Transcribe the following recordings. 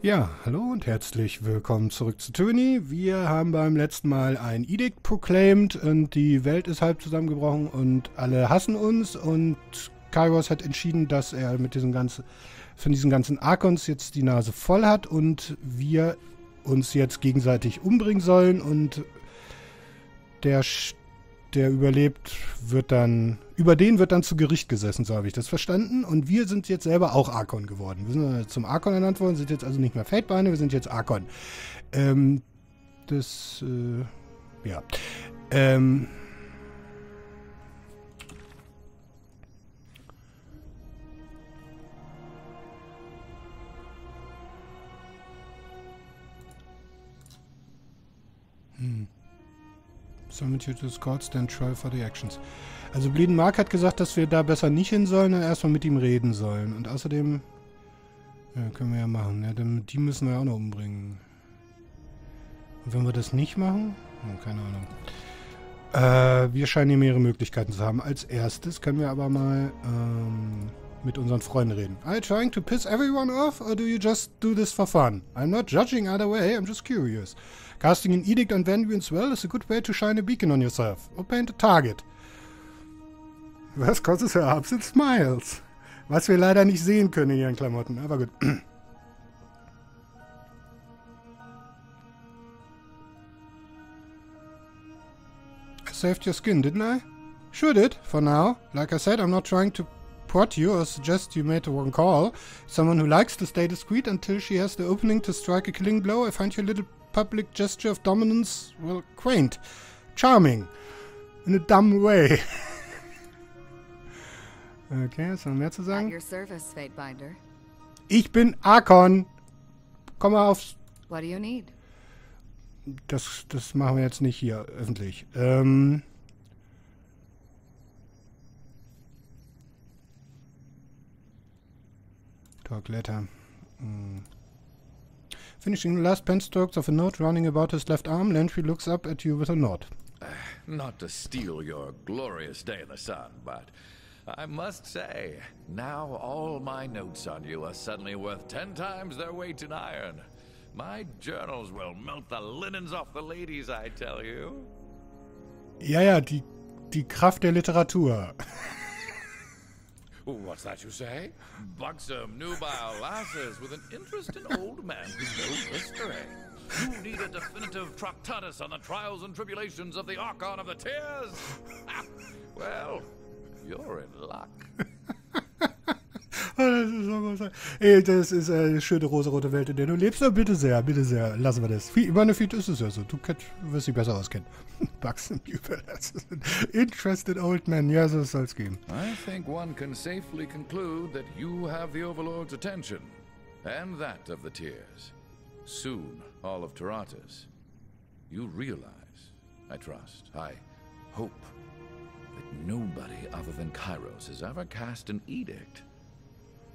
Ja, hallo und herzlich willkommen zurück zu Tyranny. Wir haben beim letzten Mal ein Edict proclaimed und die Welt ist halb zusammengebrochen und alle hassen uns und Kairos hat entschieden, dass er mit von diesen ganzen Archons jetzt die Nase voll hat und wir uns jetzt gegenseitig umbringen sollen und der überlebt, über den wird dann zu Gericht gesessen, so habe ich das verstanden. Und wir sind jetzt selber auch Archon geworden. Wir sind zum Archon ernannt worden, sind jetzt also nicht mehr Fatebeine, wir sind jetzt Archon. Ähm, das, ja. Ähm, Summon you to the Scots, then try for the actions. Also Bleeden Mark hat gesagt, dass wir da besser nicht hin sollen und erstmal mit ihm reden sollen. Und außerdem, ja, können wir ja machen. Ja, die müssen wir auch noch umbringen. Und wenn wir das nicht machen? Oh, keine Ahnung. Wir scheinen hier mehrere Möglichkeiten zu haben. Als erstes können wir aber mal mit unseren Freunden reden. Are you trying to piss everyone off or do you just do this for fun? I'm not judging either way, I'm just curious. Casting an edict on Vengeance well is a good way to shine a beacon on yourself. Or paint a target. Was kostet her Ups and Smiles? Was wir leider nicht sehen können in ihren Klamotten, aber gut. I saved your skin, didn't I? Sure did, for now. Like I said, I'm not trying to pot you or suggest you made the wrong call. Someone who likes to stay discreet until she has the opening to strike a killing blow. I find your little public gesture of dominance, well, quaint. Charming. In a dumb way. Okay, ist noch mehr zu sagen? At your service, Fatebinder. Ich bin Archon. Komm mal aufs... What do you need? Das machen wir jetzt nicht hier öffentlich. Talk later. Finishing the last pen strokes of a note running about his left arm, Landry looks up at you with a nod. Not to steal your glorious day in the sun, but I must say, now all my notes on you are suddenly worth 10 times their weight in iron. My journals will melt the linens off the ladies, I tell you. Ja, die Kraft der Literatur. What's that you say? Buxom, nubile lasses with an interest in old men who know history. You need a definitive tractatus on the trials and tribulations of the Archon of the Tears. Well, you're in luck. Das ist so groß. Ey, das ist eine schöne rosarote Welt, in der du lebst. Na, bitte sehr, lassen wir das. Meine Feed ist es ja so. Du wirst dich besser auskennen. Buxom, interested old man. Ja, so soll es gehen. I think one can safely conclude that you have the Overlord's attention, and that of the Tears. Soon, all of Tyranny. You realize, I trust, I hope, that nobody other than Kairos has ever cast an edict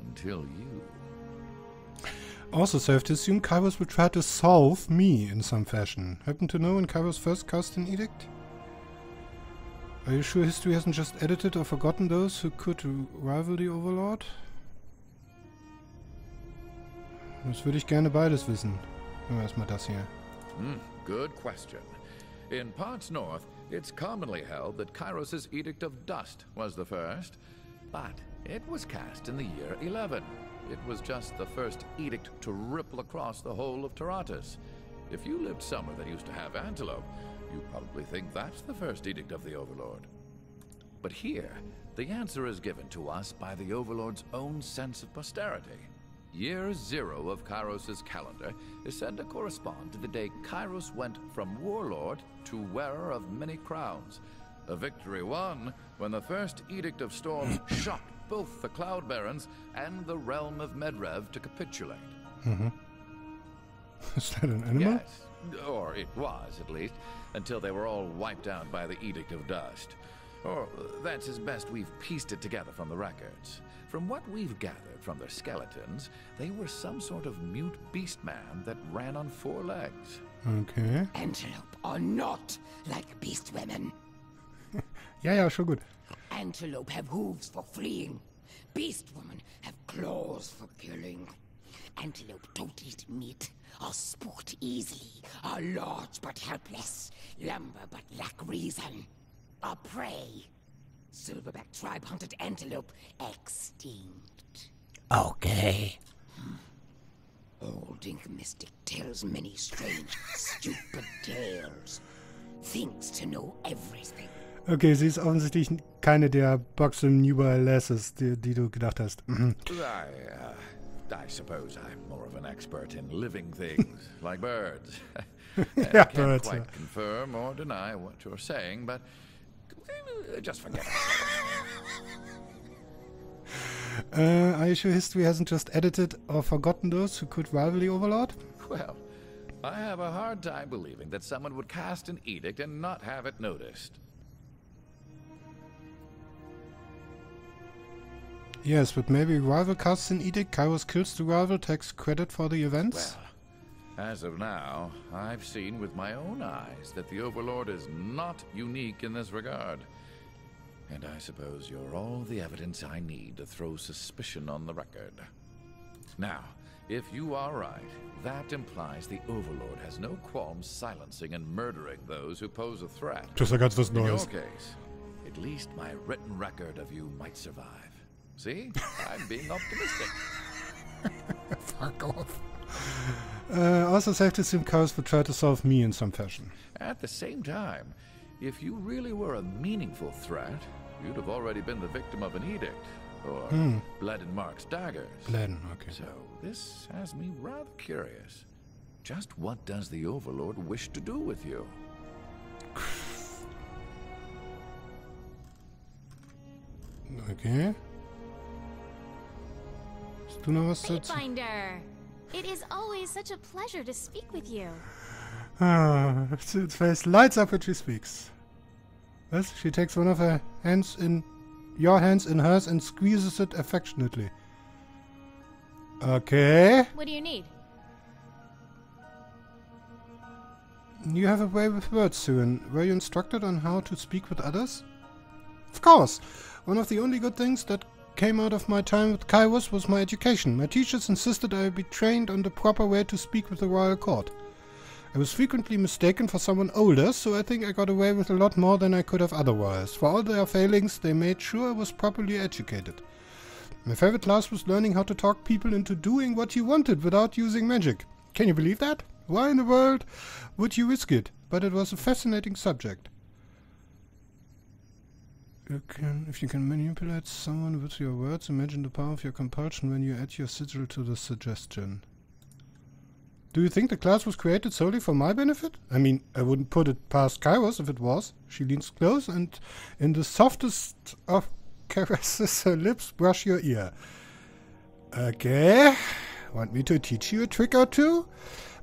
until you. Also, so I have to assume Kairos will try to solve me in some fashion. Happen to know when Kairos first cast an edict? Are you sure history hasn't just edited or forgotten those who could rival the Overlord? Das würde ich gerne beides wissen. Erstmal das hier. Good question. In parts north, it's commonly held that Kairos' Edict of Dust was the first, but it was cast in the year 11. It was just the first edict to ripple across the whole of Tyranny. If you lived somewhere that used to have antelope, you probably think that's the first edict of the Overlord. But here, the answer is given to us by the Overlord's own sense of posterity. Year 0 of Kairos' calendar is said to correspond to the day Kairos went from warlord to wearer of many crowns. A victory won when the first Edict of Storms shocked both the Cloud Barons and the realm of Medrev to capitulate. Is that an animal? Yes, or it was at least, until they were all wiped out by the Edict of Dust. Or that's as best we've pieced it together from the records. From what we've gathered from their skeletons, they were some sort of mute beast man that ran on 4 legs. Okay. Antelope are not like beast women. Ja, schon gut. Antelope have hooves for fleeing. Beast women have claws for killing. antelope don't eat meat, are spooked easily, are large but helpless, lumber but lack reason, are prey. Silverback tribe hunted antelope extinct. Okay. Old ink mystic tells many strange, stupid tales. Thinks to know everything. Okay, sie ist offensichtlich keine der Buxom Newby Lasses, die du gedacht hast. I suppose I'm more of an expert in living things, like birds. Yeah, Can't birds, quite confirm or deny what you're saying, but just forget it. Are you sure history hasn't just edited or forgotten those who could rival the Overlord? Well, I have a hard time believing that someone would cast an edict and not have it noticed. Yes, but maybe rival casts an edict, Kairos kills the rival, takes credit for the events? Well, as of now, I've seen with my own eyes that the Overlord is not unique in this regard. And I suppose you're all the evidence I need to throw suspicion on the record. Now, if you are right, that implies the Overlord has no qualms silencing and murdering those who pose a threat. Das ist ja ganz was In your Neues. case, at least my written record of you might survive. See? I'm being optimistic. Fuck off. Also safe to assume Kairos would try to solve me in some fashion. At the same time, if you really were a meaningful threat, you'd have already been the victim of an edict, or bled in Mark's daggers. Bleden, okay. So this has me rather curious. Just what does the Overlord wish to do with you? Okay. Hast du noch was dazu? Fatebinder, it is always such a pleasure to speak with you. Ah, its face lights up when she speaks. Yes, she takes one of her hands in your hands in hers and squeezes it affectionately. Okay. What do you need? You have a way with words, Suan. Were you instructed on how to speak with others? Of course. One of the only good things that came out of my time with Kairos was my education. My teachers insisted I be trained on the proper way to speak with the royal court. I was frequently mistaken for someone older, so I think I got away with a lot more than I could have otherwise. For all their failings, they made sure I was properly educated. My favorite class was learning how to talk people into doing what you wanted without using magic. Can you believe that? Why in the world would you risk it? But it was a fascinating subject. If you can manipulate someone with your words, imagine the power of your compulsion when you add your sigil to the suggestion. Do you think the class was created solely for my benefit? I mean, I wouldn't put it past Kairos if it was. She leans close and in the softest of caresses her lips brush your ear. Okay. Want me to teach you a trick or two?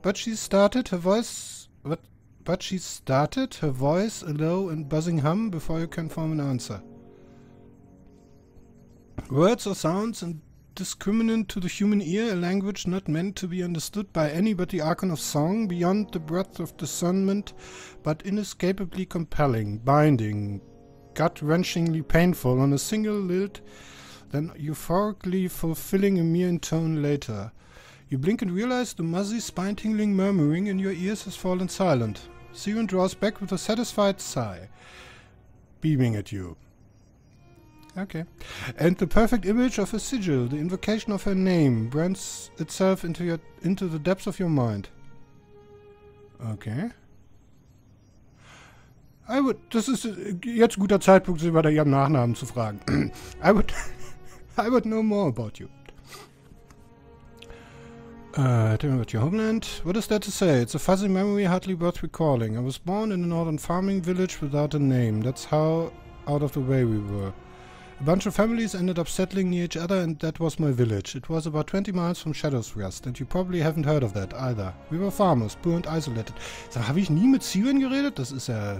But she started her voice a low and buzzing hum before you can form an answer. Words or sounds indiscriminate to the human ear, a language not meant to be understood by any but the Archon of Song, beyond the breadth of discernment, but inescapably compelling, binding, gut-wrenchingly painful on a single lilt, then euphorically fulfilling a mere tone later. You blink and realize the muzzy, spine-tingling murmuring in your ears has fallen silent. Siren draws back with a satisfied sigh, beaming at you. Okay. And the perfect image of a sigil, the invocation of her name, brands itself into the depths of your mind. Okay. Das ist jetzt ein guter Zeitpunkt, sie bei ihrem Nachnamen zu fragen. I would know more about you. Tell me about your homeland. What is there to say? It's a fuzzy memory hardly worth recalling. I was born in a northern farming village without a name. That's how out of the way we were. A bunch of families ended up settling near each other, and that was my village. It was about 20 miles from Shadow's Rest, and you probably haven't heard of that either. We were farmers, poor and isolated. So, habe ich nie mit Siren geredet? Das ist ja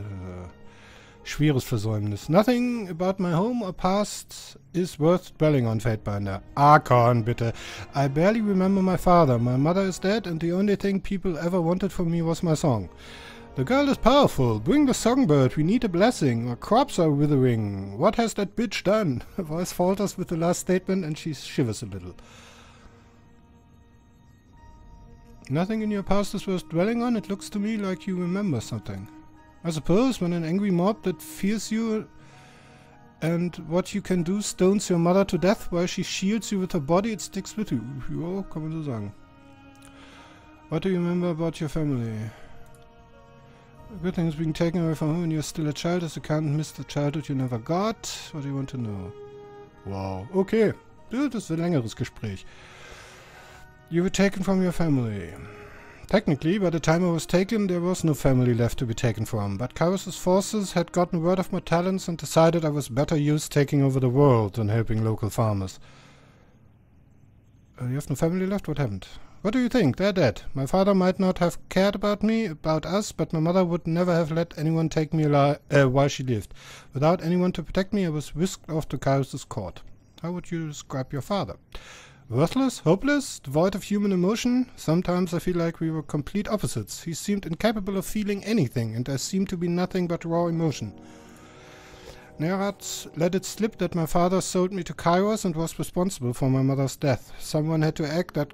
schweres Versäumnis. Nothing about my home or past is worth dwelling on, Fatebinder. Archon, bitte. I barely remember my father. My mother is dead, and the only thing people ever wanted from me was my song. The girl is powerful. Bring the songbird. We need a blessing. Our crops are withering. What has that bitch done? Her voice falters with the last statement, and she shivers a little. Nothing in your past is worth dwelling on. It looks to me like you remember something. I suppose when an angry mob that fears you and what you can do stones your mother to death while she shields you with her body, it sticks with you. Ja, kann man so sagen. What do you remember about your family? Good thing is being taken away from home when you're still a child, as you can't miss the childhood you never got. What do you want to know? Wow, okay. Das ist ein längeres Gespräch. You were taken from your family. Technically, by the time I was taken, there was no family left to be taken from, but Kairos' forces had gotten word of my talents and decided I was better used taking over the world than helping local farmers. You have no family left? What happened? What do you think? They're dead. My father might not have cared about me, about us, but my mother would never have let anyone take me while she lived. Without anyone to protect me, I was whisked off to Kairos' court. How would you describe your father? Worthless? Hopeless? Devoid of human emotion? Sometimes I feel like we were complete opposites. He seemed incapable of feeling anything, and I seemed to be nothing but raw emotion. Nerat let it slip that my father sold me to Kairos and was responsible for my mother's death. Someone had to act that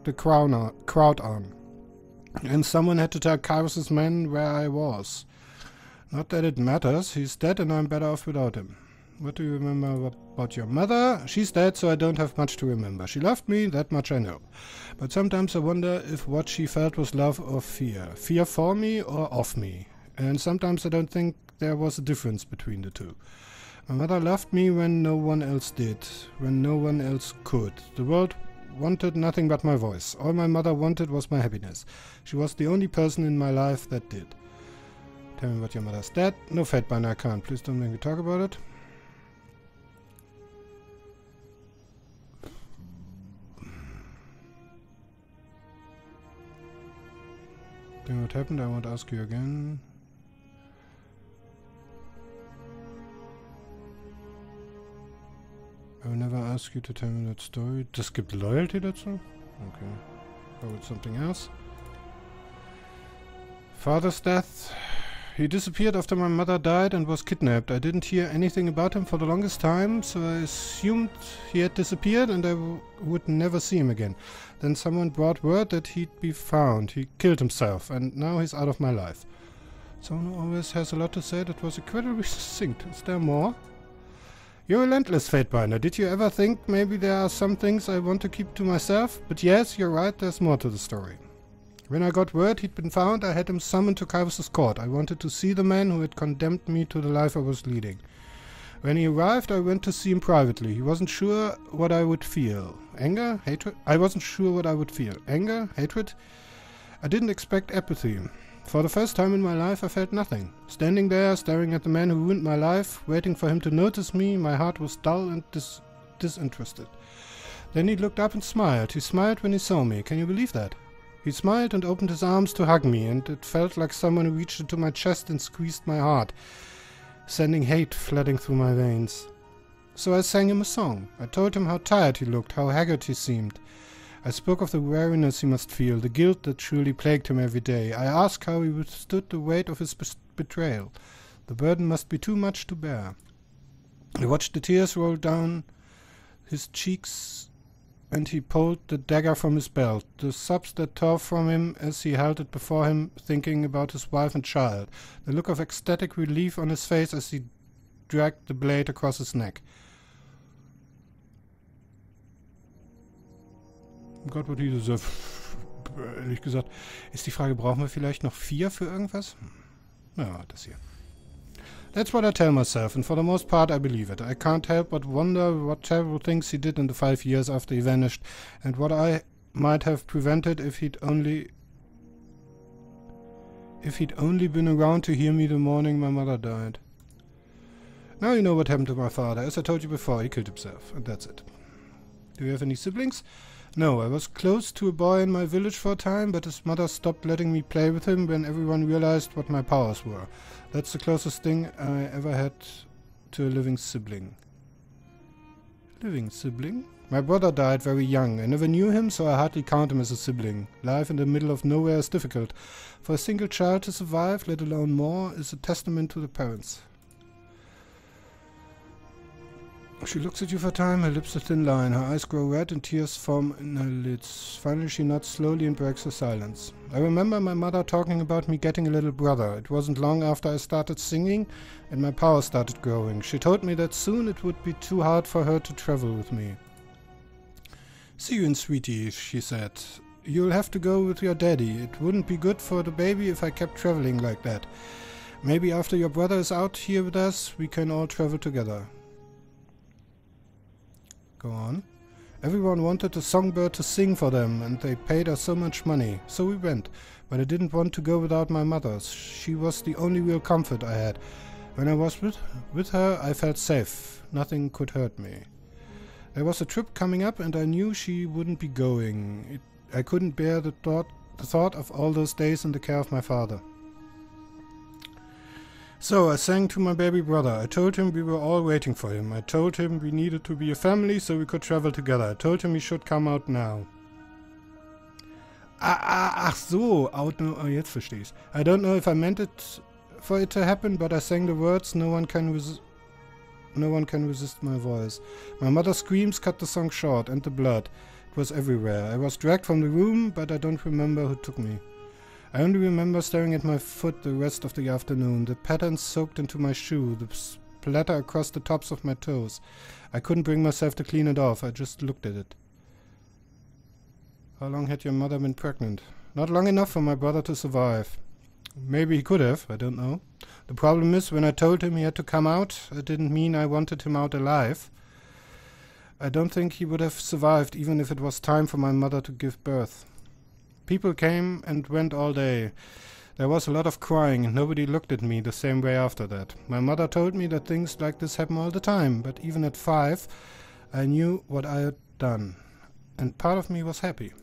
the crowd on. And someone had to tell Kairos' men where I was. Not that it matters. He's dead and I'm better off without him. What do you remember about your mother? She's dead, so I don't have much to remember. She loved me, that much I know. But sometimes I wonder if what she felt was love or fear. Fear for me or of me. And sometimes I don't think there was a difference between the two. My mother loved me when no one else did, when no one else could. The world wanted nothing but my voice. All my mother wanted was my happiness. She was the only person in my life that did. Tell me about your mother's dead. No, Fatebinder, I can't. Please don't make me talk about it. Tell me what happened. I won't ask you again. I will never ask you to tell me that story. Das gibt Loyalty dazu? Okay. Go with something else. Father's death. He disappeared after my mother died and was kidnapped. I didn't hear anything about him for the longest time, so I assumed he had disappeared and I would never see him again. Then someone brought word that he'd be found. He killed himself, and now he's out of my life. Someone who always has a lot to say. That was incredibly succinct. Is there more? You're relentless, Fatebinder. Did you ever think maybe there are some things I want to keep to myself? But yes, you're right, there's more to the story. When I got word he'd been found, I had him summoned to Kairos' court. I wanted to see the man who had condemned me to the life I was leading. When he arrived, I went to see him privately. He wasn't sure what I would feel. Anger? Hatred? I wasn't sure what I would feel. Anger? Hatred? I didn't expect apathy. For the first time in my life, I felt nothing. Standing there, staring at the man who ruined my life, waiting for him to notice me, my heart was dull and disinterested. Then he looked up and smiled. He smiled when he saw me. Can you believe that? He smiled and opened his arms to hug me, and it felt like someone reached into my chest and squeezed my heart, sending hate flooding through my veins. So I sang him a song. I told him how tired he looked, how haggard he seemed. I spoke of the weariness he must feel, the guilt that surely plagued him every day. I asked how he withstood the weight of his betrayal. The burden must be too much to bear. I watched the tears roll down his cheeks, and he pulled the dagger from his belt, the sobs that tore from him as he held it before him, thinking about his wife and child, the look of ecstatic relief on his face as he dragged the blade across his neck. Gott, what he deserve. Ehrlich gesagt, ist die Frage, brauchen wir vielleicht noch 4 für irgendwas? Ja, das hier. That's what I tell myself, and for the most part I believe it. I can't help but wonder what terrible things he did in the 5 years after he vanished, and what I might have prevented if he'd only been around to hear me the morning my mother died. Now you know what happened to my father. As I told you before, he killed himself, and that's it. Do you have any siblings? No, I was close to a boy in my village for a time, but his mother stopped letting me play with him when everyone realized what my powers were. That's the closest thing I ever had to a living sibling. Living sibling? My brother died very young. I never knew him, so I hardly count him as a sibling. Life in the middle of nowhere is difficult. For a single child to survive, let alone more, is a testament to the parents. She looks at you for a time, her lips a thin line, her eyes grow red and tears form in her lids. Finally she nods slowly and breaks her silence. I remember my mother talking about me getting a little brother. It wasn't long after I started singing and my power started growing. She told me that soon it would be too hard for her to travel with me. See you in, sweetie, she said. You'll have to go with your daddy. It wouldn't be good for the baby if I kept traveling like that. Maybe after your brother is out here with us, we can all travel together. Go on. Everyone wanted a songbird to sing for them, and they paid us so much money. So we went, but I didn't want to go without my mother. She was the only real comfort I had. When I was with her, I felt safe. Nothing could hurt me. There was a trip coming up, and I knew she wouldn't be going. I couldn't bear the thought of all those days in the care of my father. So I sang to my baby brother. I told him we were all waiting for him. I told him we needed to be a family so we could travel together. I told him he should come out now. Ach so, out now. Oh, jetzt verstehe ich's. I don't know if I meant it for it to happen, but I sang the words. No one can resist my voice. My mother's screams cut the song short, and the blood. It was everywhere. I was dragged from the room, but I don't remember who took me. I only remember staring at my foot the rest of the afternoon, the patterns soaked into my shoe, the splatter across the tops of my toes. I couldn't bring myself to clean it off, I just looked at it. How long had your mother been pregnant? Not long enough for my brother to survive. Maybe he could have, I don't know. The problem is, when I told him he had to come out, it didn't mean I wanted him out alive. I don't think he would have survived, even if it was time for my mother to give birth. People came and went all day. There was a lot of crying, and nobody looked at me the same way after that. My mother told me that things like this happen all the time, but even at 5, I knew what I had done. And part of me was happy.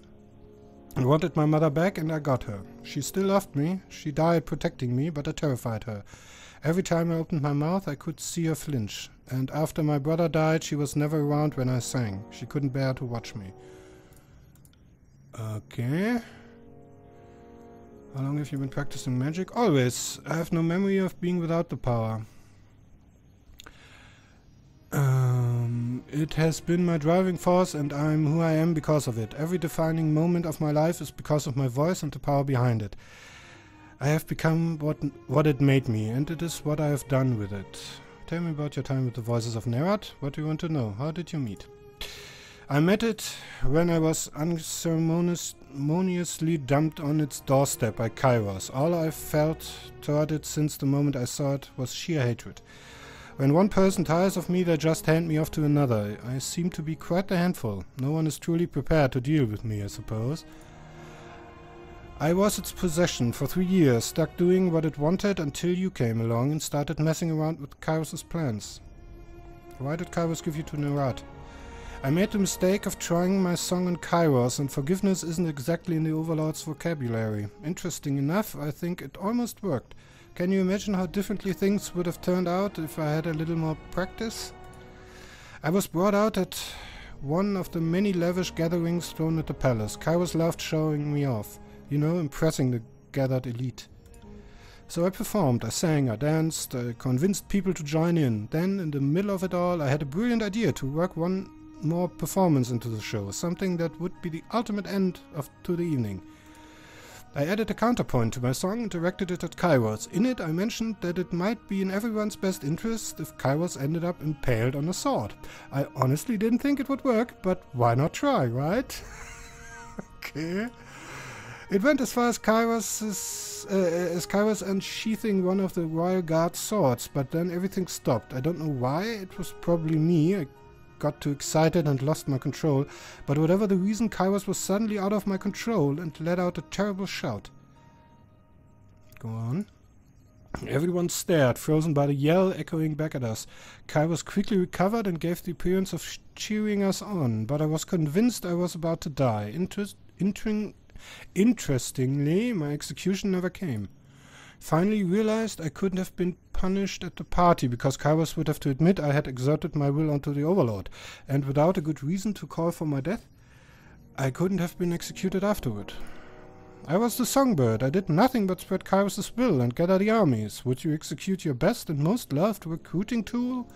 I wanted my mother back, and I got her. She still loved me. She died protecting me, but I terrified her. Every time I opened my mouth, I could see her flinch. And after my brother died, she was never around when I sang. She couldn't bear to watch me. Okay. How long have you been practicing magic? Always. I have no memory of being without the power. It has been my driving force, and I'm who I am because of it. Every defining moment of my life is because of my voice and the power behind it. I have become what it made me, and it is what I have done with it. Tell me about your time with the Voices of Nerat. What do you want to know? How did you meet? I met it when I was unceremoniously dumped on its doorstep by Kairos. All I felt toward it since the moment I saw it was sheer hatred. When one person tires of me, they just hand me off to another. I seem to be quite a handful. No one is truly prepared to deal with me, I suppose. I was its possession for 3 years, stuck doing what it wanted until you came along and started messing around with Kairos' plans. Why did Kairos give you to Nerat? I made the mistake of trying my song on Kairos, and forgiveness isn't exactly in the Overlord's vocabulary. Interesting enough, I think it almost worked. Can you imagine how differently things would have turned out if I had a little more practice? I was brought out at one of the many lavish gatherings thrown at the palace. Kairos loved showing me off, you know, impressing the gathered elite. So I performed, I sang, I danced, I convinced people to join in. Then, in the middle of it all, I had a brilliant idea to work one more performance into the show, something that would be the ultimate end to the evening. I added a counterpoint to my song and directed it at Kairos. In it I mentioned that it might be in everyone's best interest if Kairos ended up impaled on a sword. I honestly didn't think it would work, but why not try, right? Okay. It went as far as Kairos unsheathing one of the Royal Guard's swords, but then everything stopped. I don't know why, it was probably me. I got too excited and lost my control, but whatever the reason, Kairos was suddenly out of my control and let out a terrible shout. Go on. Everyone stared, frozen by the yell echoing back at us. Kairos quickly recovered and gave the appearance of cheering us on, but I was convinced I was about to die. Interestingly, my execution never came. Finally realized I couldn't have been punished at the party, because Kairos would have to admit I had exerted my will onto the Overlord, and without a good reason to call for my death, I couldn't have been executed afterward. I was the songbird. I did nothing but spread Kairos' will and gather the armies. Would you execute your best and most loved recruiting tool?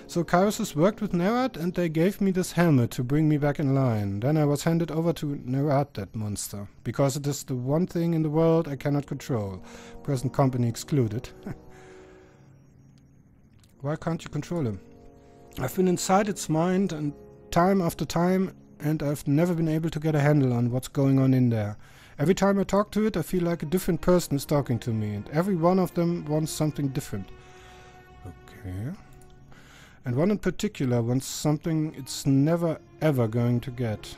So Kairos has worked with Nerat, and they gave me this helmet to bring me back in line. Then I was handed over to Nerat, that monster, because it is the one thing in the world I cannot control. Present company excluded. Why can't you control him? I've been inside its mind and time after time, and I've never been able to get a handle on what's going on in there. Every time I talk to it, I feel like a different person is talking to me, and every one of them wants something different. Okay. And one in particular wants something it's never ever going to get.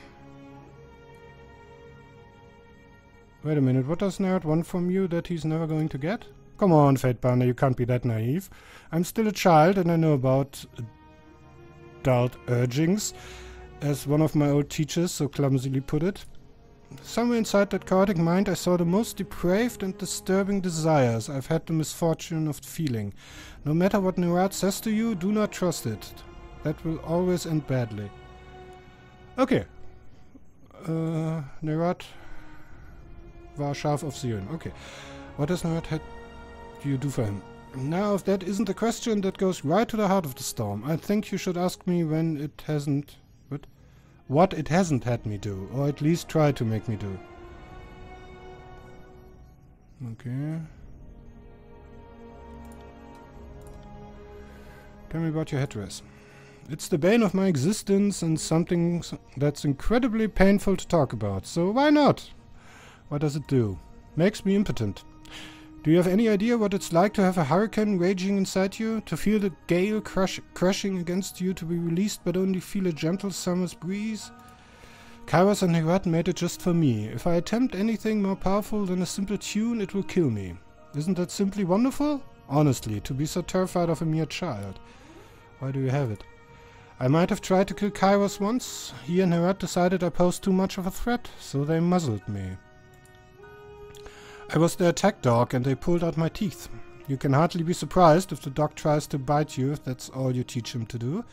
Wait a minute, what does Nerat want from you that he's never going to get? Come on, Fatebinder, you can't be that naive. I'm still a child and I know about adult urgings, as one of my old teachers so clumsily put it. Somewhere inside that chaotic mind I saw the most depraved and disturbing desires I've had the misfortune of feeling. No matter what Nerat says to you, do not trust it. That will always end badly. Okay. Nerat war scharf auf sie hin. Okay. What does Nerat had you do for him? Now, if that isn't a question that goes right to the heart of the storm, I think you should ask me when it hasn't... What it hasn't had me do, or at least try to make me do. Okay. Tell me about your headdress. It's the bane of my existence and something that's incredibly painful to talk about, so why not? What does it do? Makes me impotent. Do you have any idea what it's like to have a hurricane raging inside you? To feel the gale crashing against you, to be released but only feel a gentle summer's breeze? Kairos and Nerat made it just for me. If I attempt anything more powerful than a simple tune, it will kill me. Isn't that simply wonderful? Honestly, to be so terrified of a mere child. Why do you have it? I might have tried to kill Kairos once. He and Nerat decided I posed too much of a threat, so they muzzled me. I was their attack dog and they pulled out my teeth. You can hardly be surprised if the dog tries to bite you if that's all you teach him to do.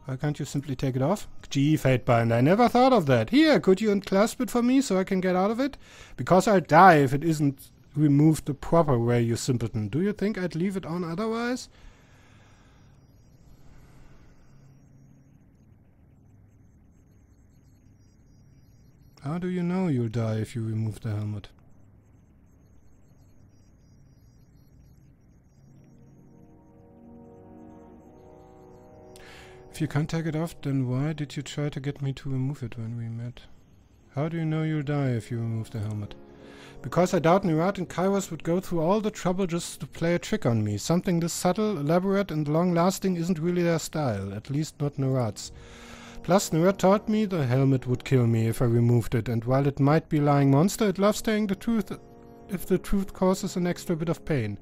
Why can't you simply take it off? Gee, Fatebinder, I never thought of that. Here, could you unclasp it for me so I can get out of it? Because I'll die if it isn't removed the proper way, you simpleton. Do you think I'd leave it on otherwise? How do you know you'll die if you remove the helmet? If you can't take it off, then why did you try to get me to remove it when we met? How do you know you'll die if you remove the helmet? Because I doubt Nerat and Kairos would go through all the trouble just to play a trick on me. Something this subtle, elaborate and long-lasting isn't really their style, at least not Nerat's. Plus, Nerat taught me the helmet would kill me if I removed it, and while it might be a lying monster, it loves saying the truth if the truth causes an extra bit of pain.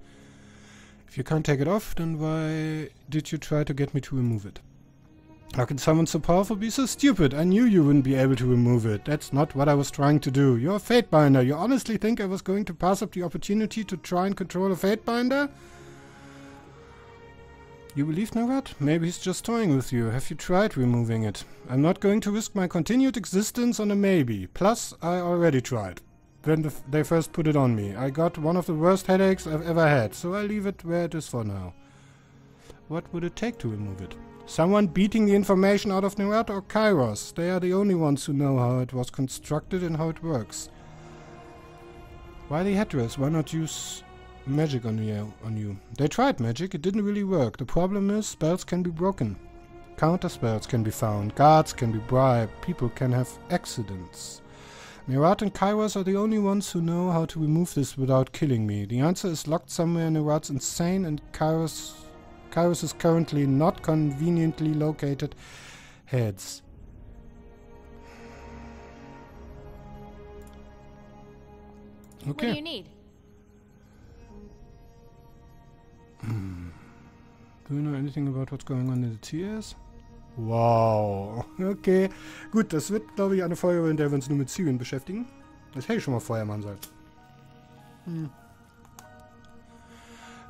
If you can't take it off, then why did you try to get me to remove it? How can someone so powerful be so stupid? I knew you wouldn't be able to remove it. That's not what I was trying to do. You're a Fatebinder. You honestly think I was going to pass up the opportunity to try and control a Fatebinder? You believe Nerat? Maybe he's just toying with you. Have you tried removing it? I'm not going to risk my continued existence on a maybe. Plus, I already tried. When they first put it on me. I got one of the worst headaches I've ever had, so I'll leave it where it is for now. What would it take to remove it? Someone beating the information out of Nerat or Kairos. They are the only ones who know how it was constructed and how it works. Why the headdress? Why not use magic on you? They tried magic, it didn't really work. The problem is, spells can be broken. Counter spells can be found. Guards can be bribed. People can have accidents. Nerat and Kairos are the only ones who know how to remove this without killing me. The answer is locked somewhere in Nerat's insane and Kairos is currently not conveniently located heads. Okay. What do you need? Do you know anything about what's going on in the TS? Wow. Okay. Gut, das wird, glaube ich, eine Folge, in der wir uns nur mit Syrien beschäftigen. Das hätte ich schon mal vorher machen sollen.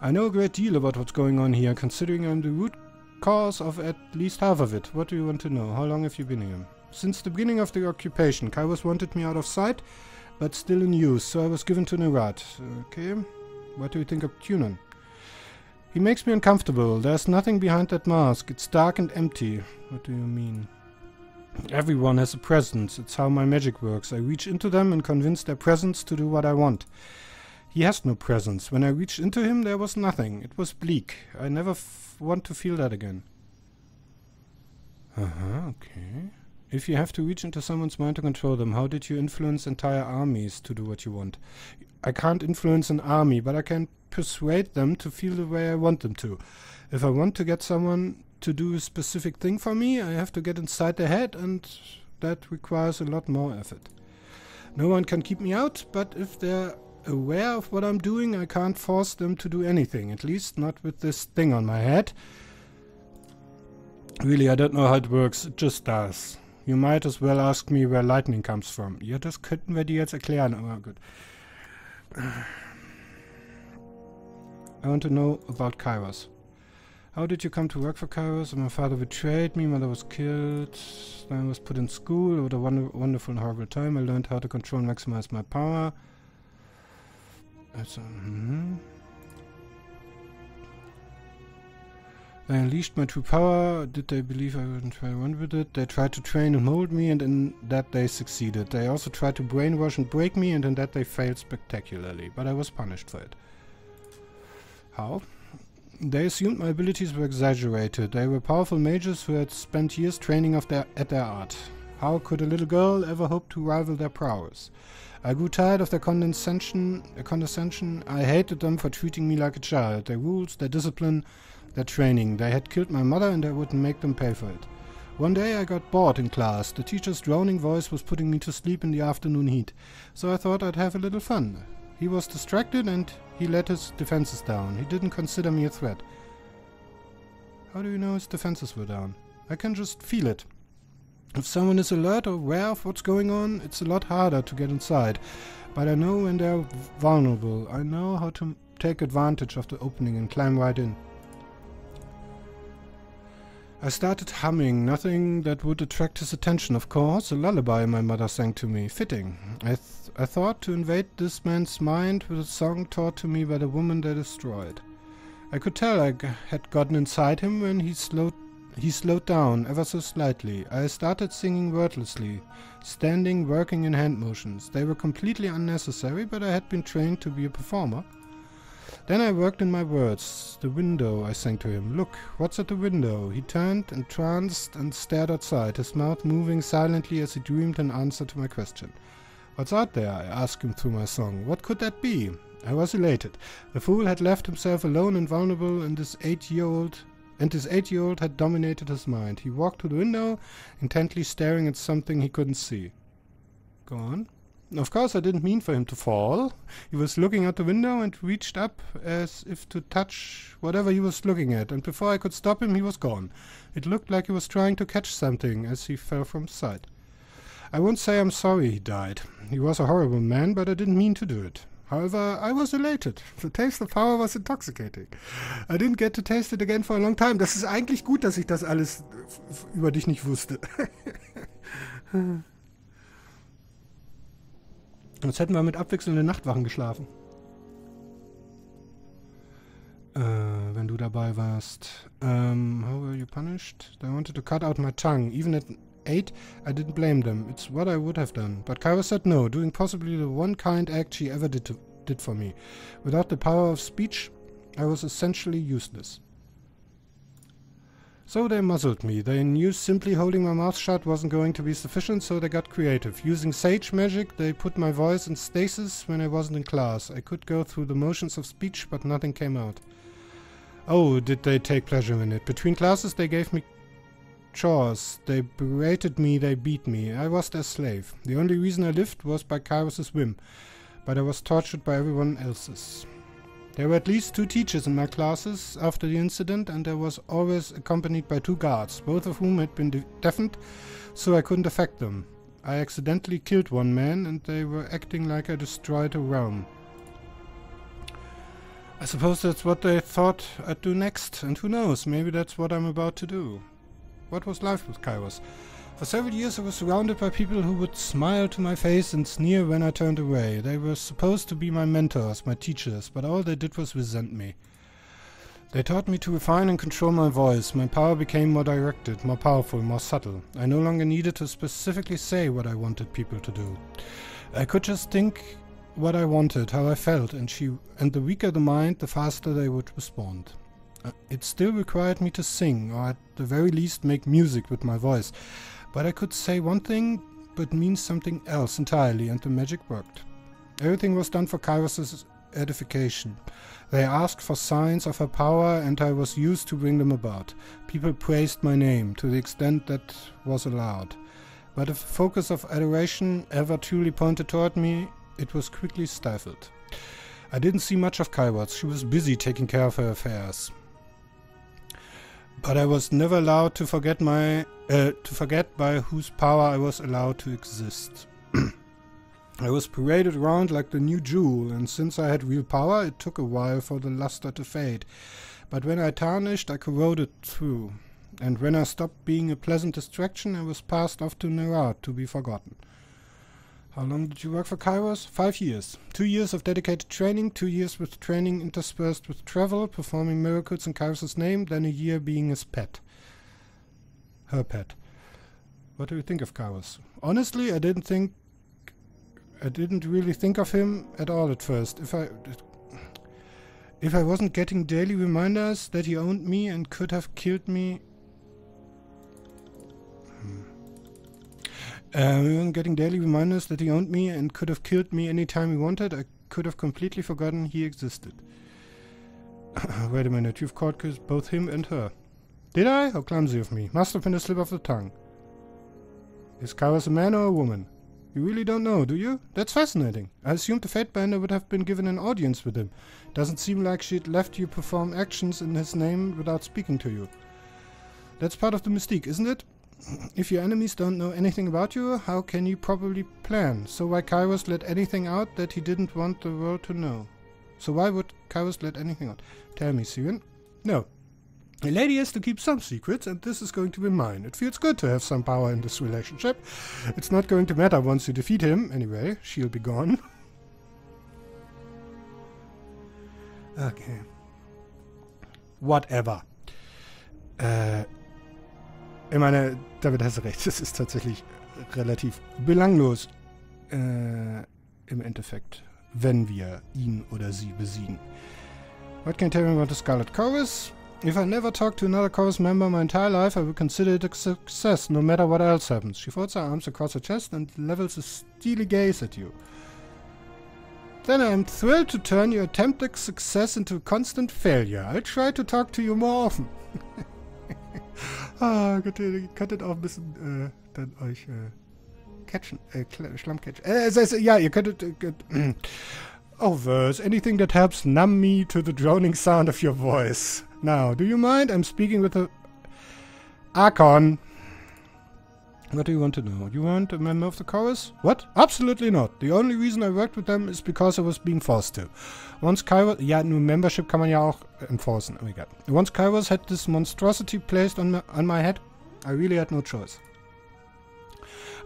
I know a great deal about what's going on here, considering I'm the root cause of at least half of it. What do you want to know? How long have you been here? Since the beginning of the occupation. Kairos wanted me out of sight, but still in use, so I was given to Nerat. Okay. What do you think of Tunan? He makes me uncomfortable. There's nothing behind that mask. It's dark and empty. What do you mean? Everyone has a presence. It's how my magic works. I reach into them and convince their presence to do what I want. He has no presence. When I reached into him, there was nothing. It was bleak. I never want to feel that again. Okay. If you have to reach into someone's mind to control them, how did you influence entire armies to do what you want? I can't influence an army, but I can persuade them to feel the way I want them to. If I want to get someone to do a specific thing for me, I have to get inside their head, and that requires a lot more effort. No one can keep me out, but if they're aware of what I'm doing, I can't force them to do anything, at least not with this thing on my head. Really, I don't know how it works, it just does. You might as well ask me where lightning comes from. Ja, das könnten wir dir jetzt erklären, aber gut. I want to know about Kairos. How did you come to work for Kairos? My father betrayed me, mother was killed, then I was put in school. What a wonderful and horrible time. I learned how to control and maximize my power. I unleashed my true power. Did they believe I wouldn't try to run with it? They tried to train and mold me, and in that they succeeded. They also tried to brainwash and break me, and in that they failed spectacularly. But I was punished for it. How? They assumed my abilities were exaggerated. They were powerful mages who had spent years training at their art. How could a little girl ever hope to rival their prowess? I grew tired of their condescension. I hated them for treating me like a child. Their rules, their discipline, their training. They had killed my mother and I wouldn't make them pay for it. One day I got bored in class. The teacher's droning voice was putting me to sleep in the afternoon heat. So I thought I'd have a little fun. He was distracted and he let his defenses down. He didn't consider me a threat. How do you know his defenses were down? I can just feel it. If someone is alert or aware of what's going on, it's a lot harder to get inside. But I know when they're vulnerable. I know how to take advantage of the opening and climb right in. I started humming, nothing that would attract his attention, of course. A lullaby my mother sang to me. Fitting. I thought to invade this man's mind with a song taught to me by the woman they destroyed. I could tell I had gotten inside him when he slowed down, ever so slightly. I started singing wordlessly, standing, working in hand motions. They were completely unnecessary, but I had been trained to be a performer. Then I worked in my words. The window, I sang to him. Look, what's at the window? He turned, entranced, and stared outside, his mouth moving silently as he dreamed an answer to my question. What's out there? I asked him through my song. What could that be? I was elated. The fool had left himself alone and vulnerable, and his 8-year-old had dominated his mind. He walked to the window, intently staring at something he couldn't see. Go on. Of course, I didn't mean for him to fall. He was looking out the window and reached up as if to touch whatever he was looking at, and before I could stop him, he was gone. It looked like he was trying to catch something as he fell from sight. I won't say I'm sorry he died. He was a horrible man, but I didn't mean to do it. However, I was elated. The taste of power was intoxicating. I didn't get to taste it again for a long time. Das ist eigentlich gut, dass ich das alles über dich nicht wusste. Jetzt hätten wir mit abwechselnden Nachtwachen geschlafen. Wenn du dabei warst. How were you punished? They wanted to cut out my tongue. Even at 8, I didn't blame them. It's what I would have done. But Kairos said no, doing possibly the one kind act she ever did for me. Without the power of speech, I was essentially useless. So they muzzled me. They knew simply holding my mouth shut wasn't going to be sufficient, so they got creative. Using sage magic, they put my voice in stasis when I wasn't in class. I could go through the motions of speech, but nothing came out. Oh, did they take pleasure in it. Between classes, they gave me chores. They berated me, they beat me. I was their slave. The only reason I lived was by Kairos' whim, but I was tortured by everyone else's. There were at least 2 teachers in my classes after the incident, and I was always accompanied by 2 guards, both of whom had been deafened, so I couldn't affect them. I accidentally killed one man, and they were acting like I destroyed a realm. I suppose that's what they thought I'd do next, and who knows, maybe that's what I'm about to do. What was life with Kairos? For several years I was surrounded by people who would smile to my face and sneer when I turned away. They were supposed to be my mentors, my teachers, but all they did was resent me. They taught me to refine and control my voice. My power became more directed, more powerful, more subtle. I no longer needed to specifically say what I wanted people to do. I could just think what I wanted, how I felt, and the weaker the mind, the faster they would respond. It still required me to sing, or at the very least make music with my voice. But I could say one thing, but mean something else entirely, and the magic worked. Everything was done for Kairos' edification. They asked for signs of her power, and I was used to bring them about. People praised my name, to the extent that was allowed. But if the focus of adoration ever truly pointed toward me, it was quickly stifled. I didn't see much of Kairos. She was busy taking care of her affairs. But I was never allowed to forget by whose power I was allowed to exist. I was paraded around like the new jewel, and since I had real power, it took a while for the luster to fade. But when I tarnished, I corroded through. And when I stopped being a pleasant distraction, I was passed off to Nerat to be forgotten. How long did you work for Kairos? 5 years. 2 years of dedicated training, 2 years with training interspersed with travel, performing miracles in Kairos' name, then a year being his pet. Her pet. What do you think of Kairos? Honestly, I didn't really think of him at all at first. If I wasn't getting daily reminders that he owned me and could have killed me... we weren't getting daily reminders that he owned me and could have killed me anytime he wanted. I could have completely forgotten he existed. Wait a minute, you've called both him and her. Did I? How clumsy of me. Must have been a slip of the tongue. Is Kairos a man or a woman? You really don't know, do you? That's fascinating. I assumed the Fatebinder would have been given an audience with him. Doesn't seem like she'd left you perform actions in his name without speaking to you. That's part of the mystique, isn't it? If your enemies don't know anything about you, how can you probably plan? So why Kairos let anything out that he didn't want the world to know? So why would Kairos let anything out? Tell me, Siren. No. A lady has to keep some secrets, and this is going to be mine. It feels good to have some power in this relationship. It's not going to matter once you defeat him. Anyway, she'll be gone. Okay. Whatever. Ich meine, damit hast du recht. Das ist tatsächlich relativ belanglos. Im Endeffekt, wenn wir ihn oder sie besiegen. What can you tell me about the Scarlet Chorus? If I never talk to another chorus member my entire life, I will consider it a success, no matter what else happens. She folds her arms across her chest and levels a steely gaze at you. Then I am thrilled to turn your attempted success into a constant failure. I'll try to talk to you more often. Ihr könntet auch ein bisschen dann euch catchen, Schlammcatchen. Ja, ihr könntet... Oh, verse, anything that helps numb me to the droning sound of your voice. Now, do you mind? I'm speaking with a... Archon. What do you want to know? You want a member of the chorus? What? Absolutely not. The only reason I worked with them is because I was being forced to. Once Kairos... Ja, nur Membership kann man ja auch enforcen. Oh my god. Once Kairos had this monstrosity placed on my head, I really had no choice.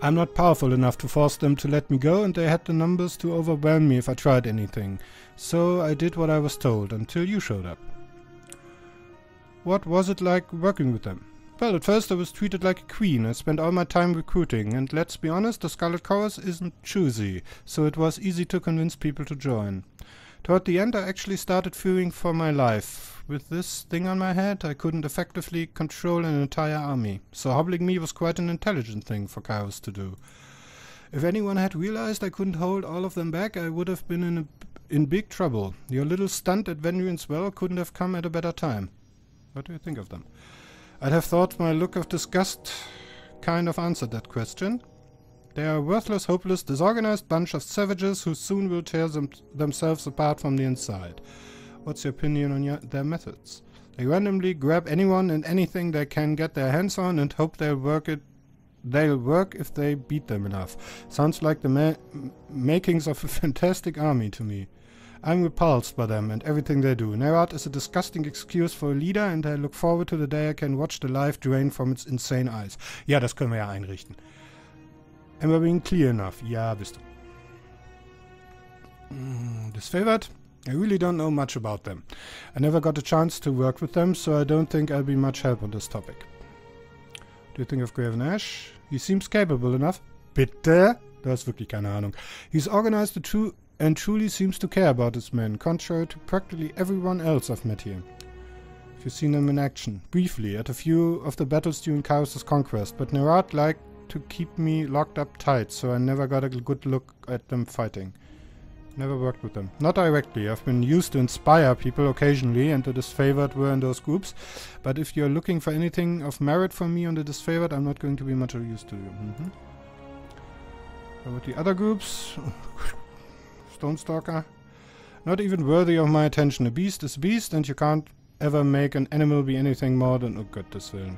I'm not powerful enough to force them to let me go, and they had the numbers to overwhelm me if I tried anything. So I did what I was told, until you showed up. What was it like working with them? Well, at first I was treated like a queen. I spent all my time recruiting, and let's be honest, the Scarlet Chorus isn't choosy, so it was easy to convince people to join. Toward the end I actually started fearing for my life. With this thing on my head, I couldn't effectively control an entire army, so hobbling me was quite an intelligent thing for Kairos to do. If anyone had realized I couldn't hold all of them back, I would have been in big trouble. Your little stunt at Venrian's Well couldn't have come at a better time. What do you think of them? I'd have thought my look of disgust kind of answered that question. They are a worthless, hopeless, disorganized bunch of savages who soon will tear themselves apart from the inside. What's your opinion on their methods? They randomly grab anyone and anything they can get their hands on and hope they'll work if they beat them enough. Sounds like the makings of a fantastic army to me. I'm repulsed by them and everything they do. Nerat is a disgusting excuse for a leader, and I look forward to the day I can watch the life drain from its insane eyes. Ja, das können wir ja einrichten. Am I being clear enough? Ja, bist du. Disfavored? I really don't know much about them. I never got a chance to work with them, so I don't think I'll be much help on this topic. Do you think of Graven Ash? He seems capable enough. Bitte? Du hast wirklich keine Ahnung. He's organized and truly seems to care about his men, contrary to practically everyone else I've met here. You've seen them in action, briefly, at a few of the battles during Kairos' conquest, but Nerat liked to keep me locked up tight, so I never got a good look at them fighting. Never worked with them. Not directly. I've been used to inspire people occasionally, and the disfavored were in those groups, but if you're looking for anything of merit from me on the disfavored, I'm not going to be much of use to you. How about the other groups? Stonestalker? Not even worthy of my attention. A beast is a beast, and you can't ever make an animal be anything more than... Oh Gottes Willen.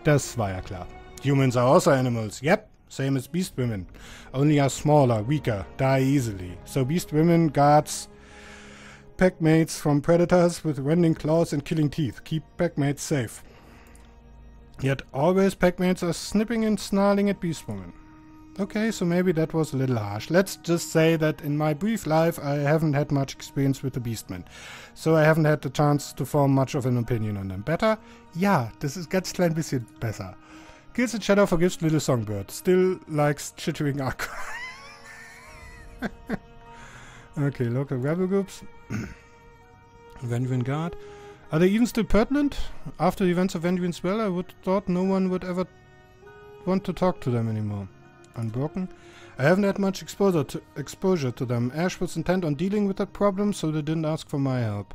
Das war ja klar. Humans are also animals. Yep, same as beast women. Only are smaller, weaker, die easily. So beast women guards packmates from predators with rending claws and killing teeth. Keep packmates safe. Yet always packmates are snipping and snarling at beast women. Okay, so maybe that was a little harsh. Let's just say that in my brief life I haven't had much experience with the Beastmen. So I haven't had the chance to form much of an opinion on them. Better? Ja, das ist ganz klein bisschen besser. Kills the Shadow, forgives Little Songbird. Still likes chittering aqua. Okay, local rebel groups. Venduin Guard. Are they even still pertinent? After the events of Venduin's Well, I would thought no one would ever want to talk to them anymore. Unbroken. I haven't had much exposure to them. Ash was intent on dealing with that problem, so they didn't ask for my help.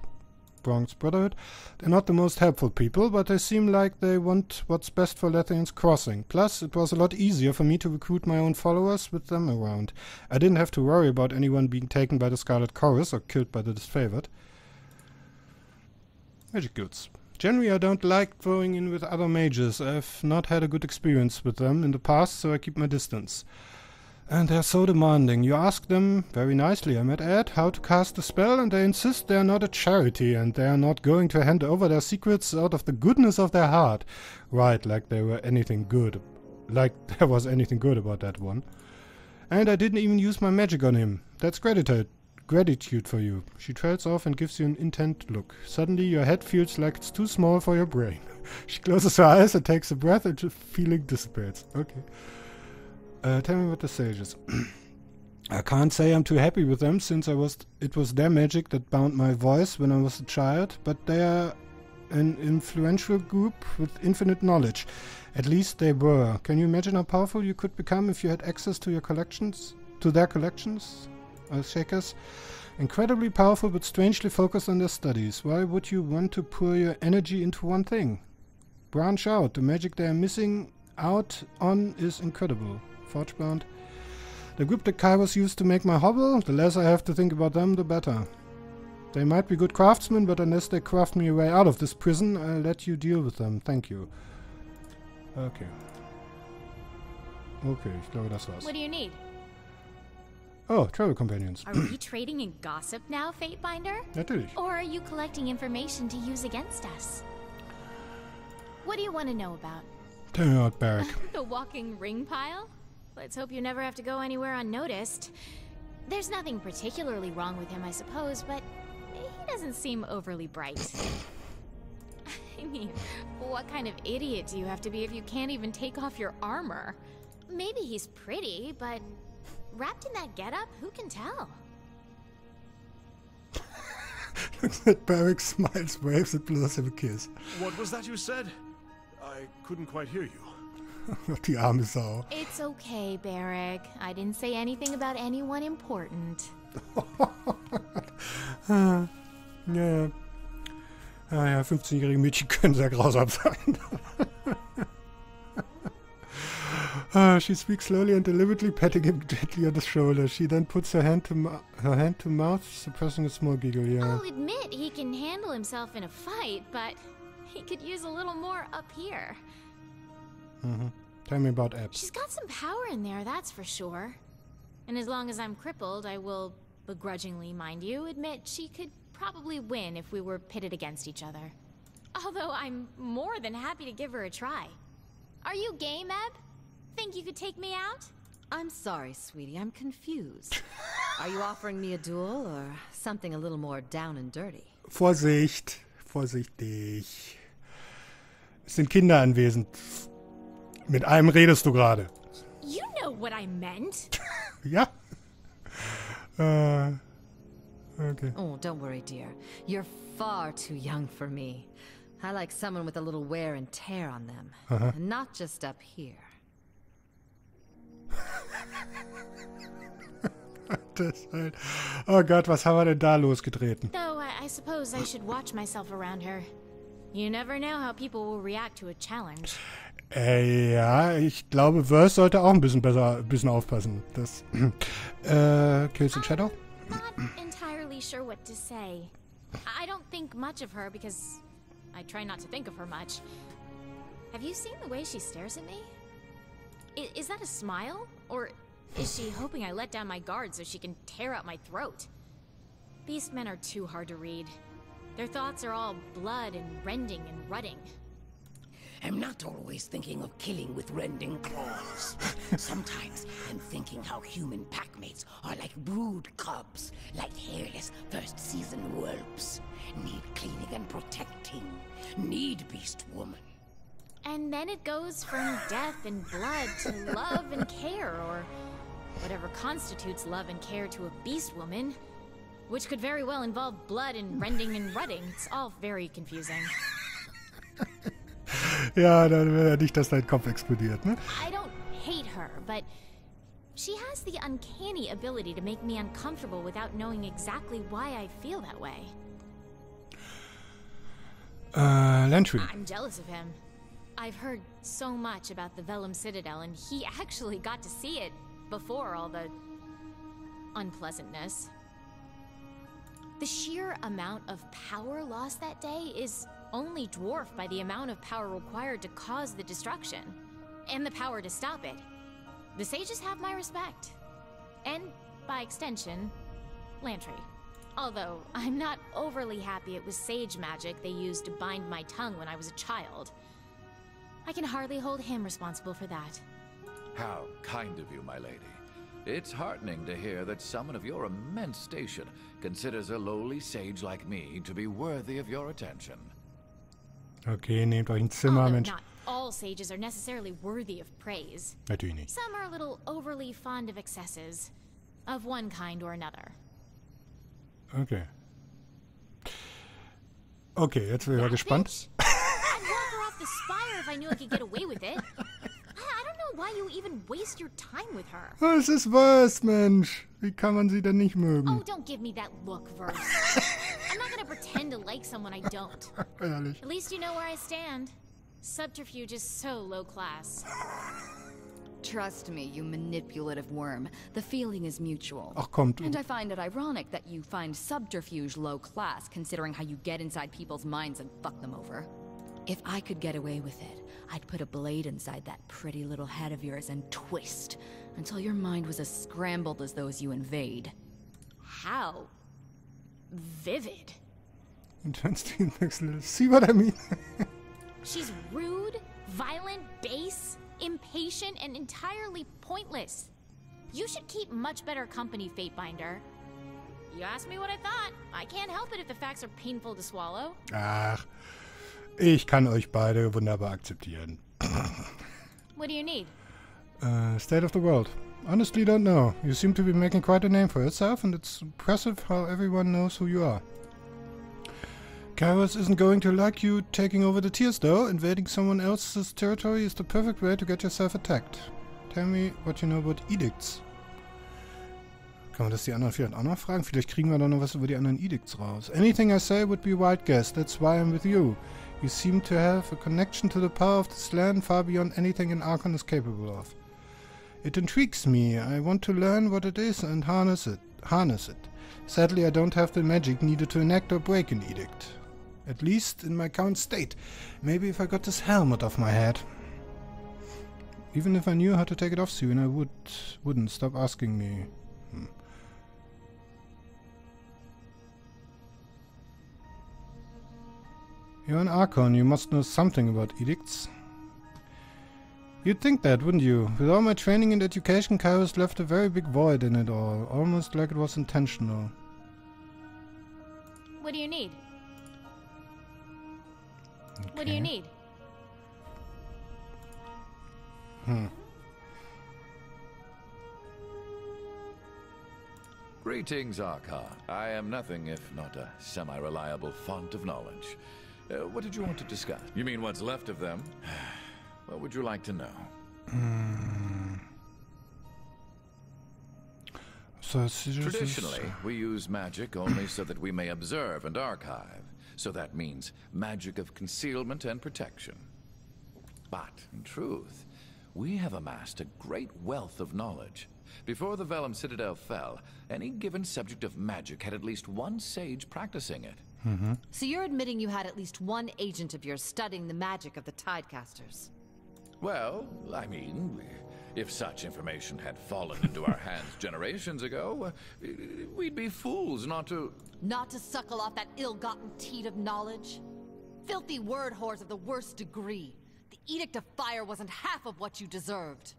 Bronx Brotherhood. They're not the most helpful people, but they seem like they want what's best for Lathian's Crossing. Plus, it was a lot easier for me to recruit my own followers with them around. I didn't have to worry about anyone being taken by the Scarlet Chorus or killed by the Disfavored. Magic goods. Generally, I don't like throwing in with other mages. I've not had a good experience with them in the past, so I keep my distance. And they're so demanding. You ask them, very nicely I might add, how to cast a spell, and they insist they are not a charity, and they are not going to hand over their secrets out of the goodness of their heart. Right, like there were anything good. Like there was anything good about that one. And I didn't even use my magic on him. That's gratitude for you. She trails off and gives you an intent look. Suddenly your head feels like it's too small for your brain. She closes her eyes and takes a breath and the feeling dissipates. Okay. Tell me about the sages. I can't say I'm too happy with them since it was their magic that bound my voice when I was a child, but they are an influential group with infinite knowledge. At least they were. Can you imagine how powerful you could become if you had access to your collections? To their collections? Shakers. Incredibly powerful but strangely focused on their studies. Why would you want to pour your energy into one thing? Branch out. The magic they are missing out on is incredible. Forgebound. The group that Kairos used to make my hobble, the less I have to think about them, the better. They might be good craftsmen, but unless they craft me a way out of this prison, I'll let you deal with them. Thank you. Okay. Okay, ich glaube, das war's. What do you need? Oh, travel companions. Are we trading in gossip now, Fatebinder? Natürlich. Or are you collecting information to use against us? What do you want to know about? Tell me about Barrack. The walking ring pile? Let's hope you never have to go anywhere unnoticed. There's nothing particularly wrong with him, I suppose, but he doesn't seem overly bright. I mean, what kind of idiot do you have to be if you can't even take off your armor? Maybe he's pretty, but wrapped in that getup, who can tell? Looks at Barrack, smiles, waves, and blows him a kiss. What was that you said? I couldn't quite hear you. Die arme Sau. It's okay, Barrack. I didn't say anything about anyone important. Ja. Ah ja, 15-jährige Mädchen können sehr grausam sein. She speaks slowly and deliberately, patting him gently on the shoulder. She then puts her hand to mouth, suppressing a small giggle. Yeah. I'll admit he can handle himself in a fight, but he could use a little more up here. Tell me about Ebb. She's got some power in there, that's for sure. And as long as I'm crippled, I will, begrudgingly mind you, admit she could probably win if we were pitted against each other. Although I'm more than happy to give her a try. Are you game, Ebb? Think you could take me out? I'm sorry, sweetie. I'm confused. Are you offering me a duel or something a little more down and dirty? Vorsicht. Vorsichtig. Es sind Kinder anwesend. Mit einem redest du gerade. You know what I meant. Ja? Okay. Oh, don't worry, dear. You're far too young for me. I like someone with a little wear and tear on them. And not just up here. Oh Gott, was haben wir denn da losgetreten? Though I suppose I should watch myself around her. You never know how people will react to a challenge. Ja, ich glaube, Verse sollte auch ein bisschen aufpassen. Das, Kills in Shadow? Not entirely sure what to say. I don't think much of her because I try not to think of her much. Have you seen the way she stares at me? Is that a smile? Or is she hoping I let down my guard so she can tear out my throat? Beastmen are too hard to read. Their thoughts are all blood and rending and rutting. I'm not always thinking of killing with rending claws. Sometimes I'm thinking how human packmates are like brood cubs, like hairless first-season whelps. Need cleaning and protecting. Need beast woman. And then it goes from death and blood to love and care, or whatever constitutes love and care to a beast woman, which could very well involve blood and rending and rutting. It's all very confusing. Ja, dann will er nicht, dass dein Kopf explodiert, ne? I don't hate her, but she has the uncanny ability to make me uncomfortable without knowing exactly why I feel that way. Lantry. I'm jealous of him. I've heard so much about the Vellum Citadel, and he actually got to see it before all the unpleasantness. The sheer amount of power lost that day is only dwarfed by the amount of power required to cause the destruction, and the power to stop it. The sages have my respect. And, by extension, Lantry. Although, I'm not overly happy it was sage magic they used to bind my tongue when I was a child. I can hardly hold him responsible for that. How kind of you, my lady. It's heartening to hear that someone of your immense station considers a lowly sage like me to be worthy of your attention. Okay, nehmt euch ein Zimmer, Although Mensch. not all sages are necessarily worthy of praise. Natürlich nicht. Some are a little overly fond of excesses, of one kind or another. Okay. Okay, jetzt bin ich mal gespannt. Bitch. I'd walk her off the spire if I knew I could get away with it. I don't know why you even waste your time with her. Es ist was, Mensch. Wie kann man sie denn nicht mögen? Oh, don't give me that look, Verse. I'm not gonna pretend to like someone I don't. Ehrlich. At least you know where I stand. Subterfuge is so low class. Trust me, you manipulative worm. The feeling is mutual. Ach, kommt. And I find it ironic that you find subterfuge low class, considering how you get inside people's minds and fuck them over. If I could get away with it, I'd put a blade inside that pretty little head of yours and twist until your mind was as scrambled as those you invade. How vivid. See what I mean? She's rude, violent, base, impatient, and entirely pointless. You should keep much better company, Fatebinder. You asked me what I thought. I can't help it if the facts are painful to swallow. Ach, ich kann euch beide wunderbar akzeptieren. What do you need? State of the world. Honestly, don't know. You seem to be making quite a name for yourself, and it's impressive how everyone knows who you are. Kairos isn't going to like you taking over the tiers, though. Invading someone else's territory is the perfect way to get yourself attacked. Tell me what you know about edicts. Kann man das die anderen vielleicht auch noch fragen? Vielleicht kriegen wir doch noch was über die anderen edicts raus. Anything I say would be a wild guess. That's why I'm with you. You seem to have a connection to the power of this land far beyond anything an Archon is capable of. It intrigues me. I want to learn what it is and harness it. Sadly, I don't have the magic needed to enact or break an edict. At least in my current state. Maybe if I got this helmet off my head. Even if I knew how to take it off soon, I wouldn't stop asking me. You're an Archon, you must know something about edicts. You'd think that, wouldn't you? With all my training and education, Kairos left a very big void in it all. Almost like it was intentional. What do you need? Okay. What do you need? Greetings, Archon. I am nothing if not a semi-reliable font of knowledge. What did you want to discuss? You mean what's left of them? What would you like to know? So Traditionally, we use magic only so that we may observe and archive. So that means magic of concealment and protection. But, in truth, we have amassed a great wealth of knowledge. Before the Vellum Citadel fell, any given subject of magic had at least one sage practicing it. So you're admitting you had at least one agent of yours studying the magic of the Tidecasters? Well, I mean, if such information had fallen into our hands generations ago, we'd be fools not to... Not to suckle off that ill-gotten teat of knowledge? Filthy word whores of the worst degree. The Edict of Fire wasn't half of what you deserved.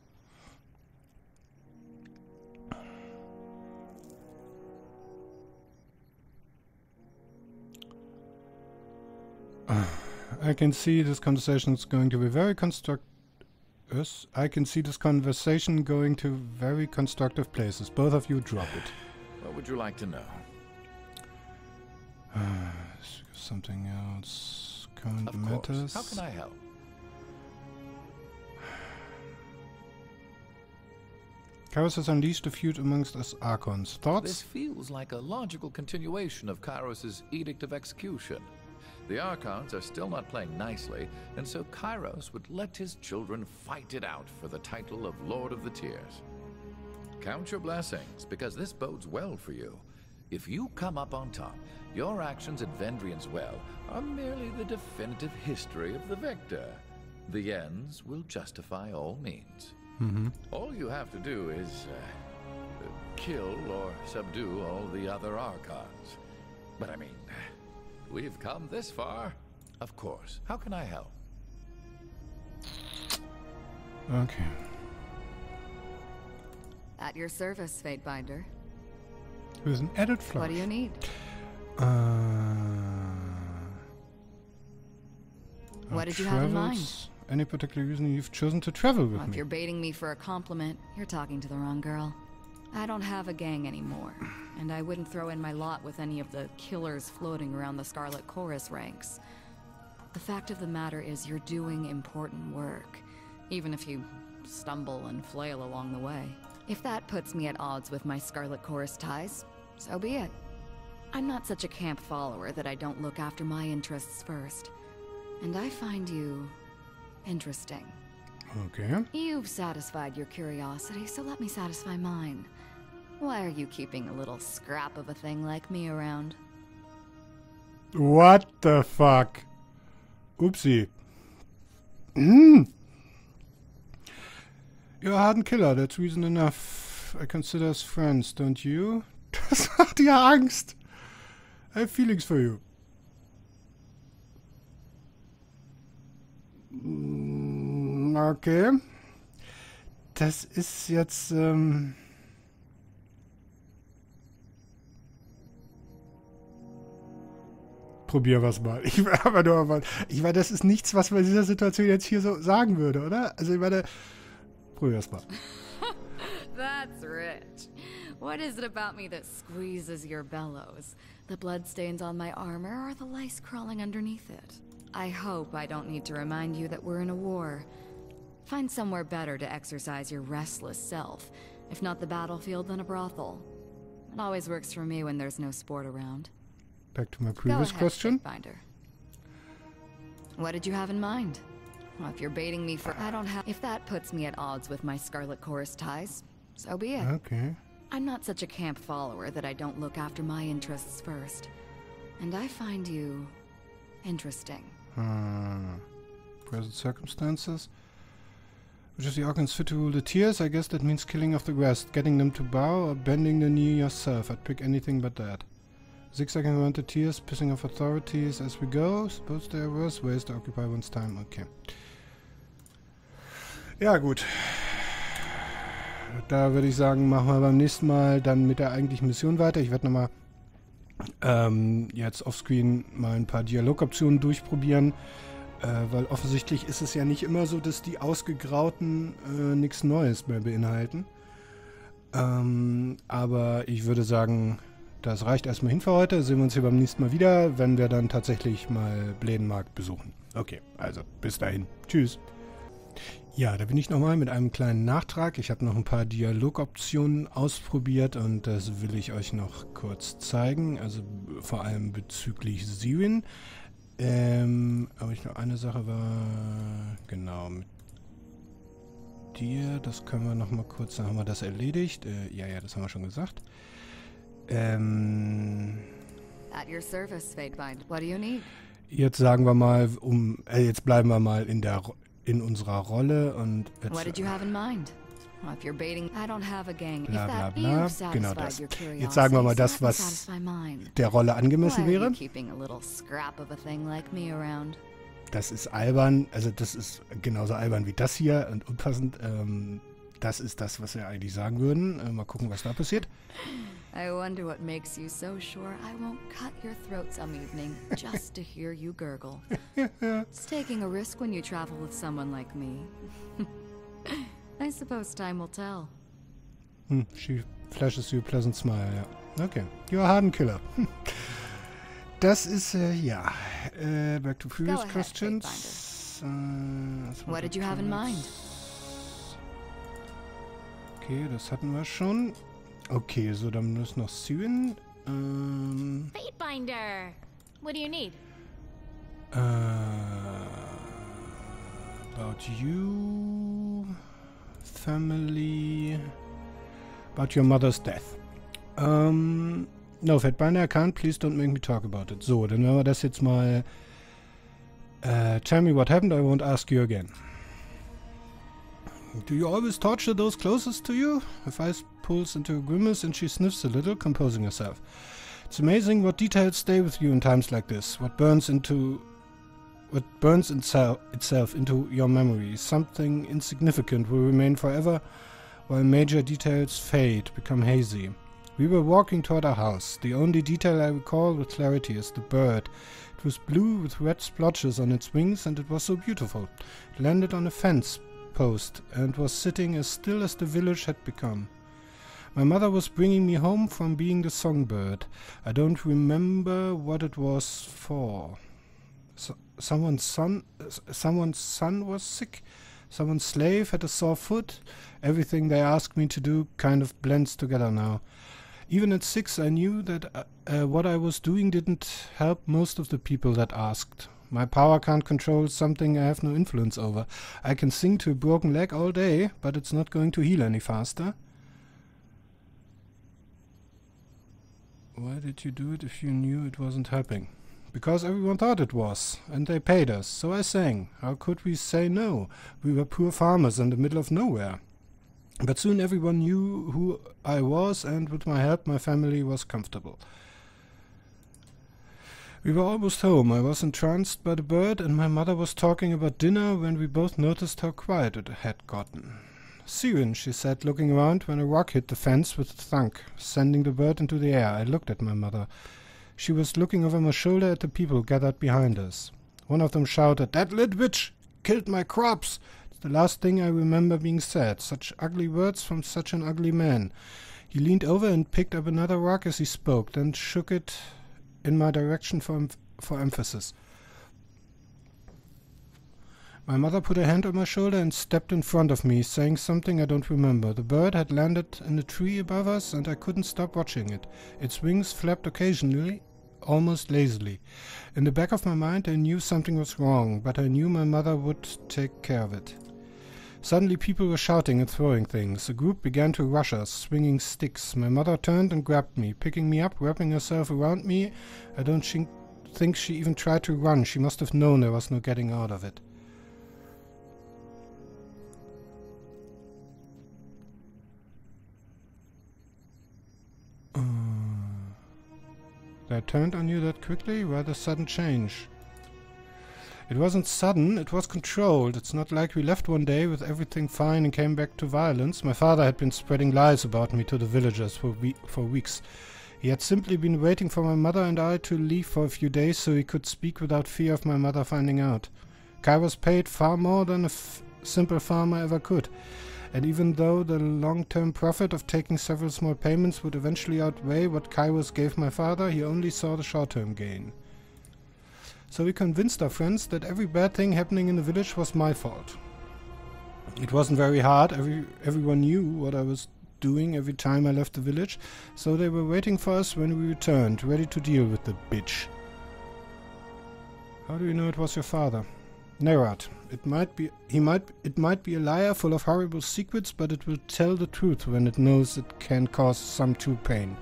I can see this conversation is going to be very constructive. I can see this conversation going to very constructive places. Both of you drop it. What would you like to know? Something else. Current Of matters. course. How can I help? Kairos has unleashed a feud amongst us Archons. Thoughts? This feels like a logical continuation of Kairos' Edict of Execution. The Archons are still not playing nicely, and so Kairos would let his children fight it out for the title of Lord of the Tears. Count your blessings, because this bodes well for you. If you come up on top, your actions at Vendrian's Well are merely the definitive history of the victor. The ends will justify all means. All you have to do is kill or subdue all the other Archons. But I mean, we've come this far. Of course. How can I help? Okay. At your service, Fatebinder. With an added flash. What do you need? What did you have in mind? Any particular reason you've chosen to travel with Well, me? if you're baiting me for a compliment, you're talking to the wrong girl. I don't have a gang anymore, and I wouldn't throw in my lot with any of the killers floating around the Scarlet Chorus ranks. The fact of the matter is you're doing important work, even if you stumble and flail along the way. If that puts me at odds with my Scarlet Chorus ties, so be it. I'm not such a camp follower that I don't look after my interests first. And I find you interesting. Okay. You've satisfied your curiosity, so let me satisfy mine. Why are you keeping a little scrap of a thing like me around? What the fuck? Oopsie. You're a hardened killer, that's reason enough. I consider us friends, don't you? Das macht dir Angst. I have feelings for you. Okay. Das ist jetzt, probier was mal. Ich meine, das ist nichts, was man in dieser Situation jetzt hier so sagen würde, oder? Also ich meine, probier's mal. That's rich. What is it about me that squeezes your bellows? The bloodstains on my armor or the lice crawling underneath it? I hope I don't need to remind you that we're in a war. Find somewhere better to exercise your restless self. If not the battlefield, then a brothel. It always works for me when there's no sport around. Back to my previous question. Finder. What did you have in mind? Well, if you're baiting me for... I don't have... If that puts me at odds with my Scarlet Chorus ties, so be it. Okay. I'm not such a camp follower that I don't look after my interests first. And I find you... interesting. Present circumstances. Which is the Archons fit to rule the Tears? I guess that means killing off the rest, getting them to bow, or bending the knee yourself. I'd pick anything but that. Zigzagging around the Tears, pissing off authorities as we go. Suppose there are worse ways to occupy one's time. Okay. Ja, gut. Da würde ich sagen, machen wir beim nächsten Mal dann mit der eigentlichen Mission weiter. Ich werde nochmal jetzt offscreen mal ein paar Dialogoptionen durchprobieren, weil offensichtlich ist es ja nicht immer so, dass die ausgegrauten nichts Neues mehr beinhalten. Aber ich würde sagen, das reicht erstmal hin für heute. Sehen wir uns hier beim nächsten Mal wieder, wenn wir dann tatsächlich mal Blädenmarkt besuchen. Okay, also bis dahin. Tschüss. Ja, da bin ich nochmal mit einem kleinen Nachtrag. Ich habe noch ein paar Dialogoptionen ausprobiert und das will ich euch noch kurz zeigen. Also vor allem bezüglich Sirin. Aber ich noch eine Sache war, genau, mit dir, das können wir nochmal kurz, dann haben wir das erledigt. Ja, das haben wir schon gesagt. At your service, Fatebind. What do you need? Jetzt sagen wir mal, jetzt bleiben wir mal in unserer Rolle und jetzt, What did you have in mind? Well, if you're baiting, I don't have a gang. bla If bla that bla, you've genau satisfied das. your curiosity, Jetzt sagen wir mal das, so let me was satisfy mine. der Rolle angemessen Why are wäre. you keeping a little scrap of a thing like me around? Das ist albern, also das ist genauso albern wie das hier und unpassend. Das ist das, was wir eigentlich sagen würden. Mal gucken, was da passiert. I wonder what makes you so sure I won't cut your throat some evening just to hear you gurgle. It's taking a risk when you travel with someone like me. I suppose time will tell. She flashes you a pleasant smile, ja. Okay, you're a hardened killer. Das ist, ja. Back to previous ahead, questions. What did you have in mind? Okay, das hatten wir schon. Okay, so dann ist noch Sirin. Fatebinder! What do you need? About you, family, about your mother's death. No, Fatebinder, I can't. Please don't make me talk about it. So, dann werden wir das jetzt mal. Tell me what happened. I won't ask you again. Do you always torture those closest to you? Her face pulls into a grimace and she sniffs a little, composing herself. It's amazing what details stay with you in times like this. What burns itself into your memory. Something insignificant will remain forever, while major details fade, become hazy. We were walking toward our house. The only detail I recall with clarity is the bird. It was blue with red splotches on its wings and it was so beautiful. It landed on a fence post and was sitting as still as the village had become. My mother was bringing me home from being the songbird. I don't remember what it was for. Someone's son was sick. Someone's slave had a sore foot. Everything they asked me to do kind of blends together now. Even at 6 I knew that what I was doing didn't help most of the people that asked. My power can't control something I have no influence over. I can sing to a broken leg all day, but it's not going to heal any faster. Why did you do it if you knew it wasn't helping? Because everyone thought it was, and they paid us, so I sang. How could we say no? We were poor farmers in the middle of nowhere. But soon everyone knew who I was, and with my help my family was comfortable. We were almost home. I was entranced by the bird, and my mother was talking about dinner when we both noticed how quiet it had gotten. Sirin, she said, looking around when a rock hit the fence with a thunk, sending the bird into the air. I looked at my mother. She was looking over my shoulder at the people gathered behind us. One of them shouted, "That lit witch killed my crops!" It's the last thing I remember being said. Such ugly words from such an ugly man. He leaned over and picked up another rock as he spoke, then shook it in my direction for emphasis. My mother put her hand on my shoulder and stepped in front of me, saying something I don't remember. The bird had landed in a tree above us, and I couldn't stop watching it. Its wings flapped occasionally, almost lazily. In the back of my mind I knew something was wrong, but I knew my mother would take care of it. Suddenly people were shouting and throwing things. A group began to rush us, swinging sticks. My mother turned and grabbed me, picking me up, wrapping herself around me. I don't think she even tried to run. She must have known there was no getting out of it. They turned on you that quickly? Rather sudden change. It wasn't sudden, it was controlled. It's not like we left one day with everything fine and came back to violence. My father had been spreading lies about me to the villagers for weeks. He had simply been waiting for my mother and I to leave for a few days so he could speak without fear of my mother finding out. Kairos paid far more than a simple farmer ever could. And even though the long-term profit of taking several small payments would eventually outweigh what Kairos gave my father, he only saw the short-term gain. So we convinced our friends that every bad thing happening in the village was my fault. It wasn't very hard. Everyone knew what I was doing every time I left the village, so they were waiting for us when we returned, ready to deal with the bitch. How do you know it was your father? Nerat. It might be a liar full of horrible secrets, but it will tell the truth when it knows it can cause some true pain.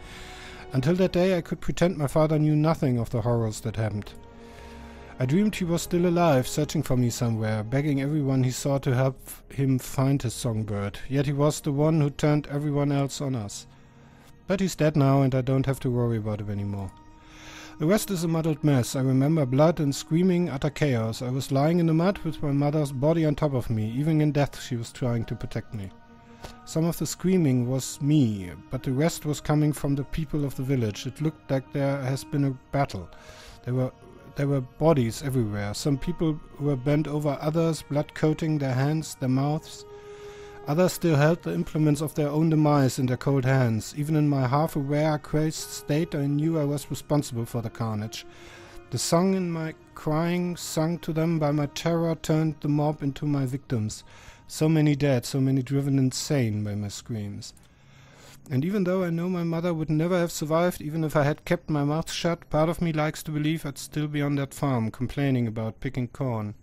Until that day I could pretend my father knew nothing of the horrors that happened. I dreamed he was still alive, searching for me somewhere, begging everyone he saw to help him find his songbird. Yet he was the one who turned everyone else on us. But he's dead now, and I don't have to worry about him anymore. The rest is a muddled mess. I remember blood and screaming, utter chaos. I was lying in the mud with my mother's body on top of me. Even in death she was trying to protect me. Some of the screaming was me, but the rest was coming from the people of the village. It looked like there has been a battle. There were bodies everywhere. Some people were bent over others, blood coating their hands, their mouths. Others still held the implements of their own demise in their cold hands. Even in my half-aware, crazed state, I knew I was responsible for the carnage. The song in my crying, sung to them by my terror, turned the mob into my victims. So many dead, so many driven insane by my screams. And even though I know my mother would never have survived, even if I had kept my mouth shut, part of me likes to believe I'd still be on that farm, complaining about picking corn.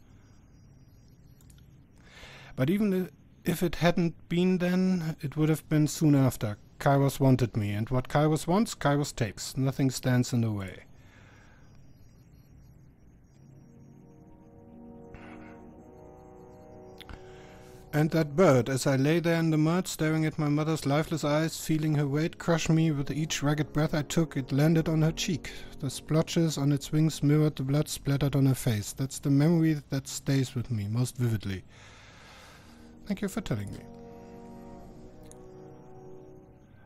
But even if it hadn't been then, it would have been soon after. Kairos wanted me, and what Kairos wants, Kairos takes. Nothing stands in the way. And that bird, as I lay there in the mud, staring at my mother's lifeless eyes, feeling her weight crush me with each ragged breath I took, it landed on her cheek. The splotches on its wings mirrored the blood splattered on her face. That's the memory that stays with me most vividly. Thank you for telling me.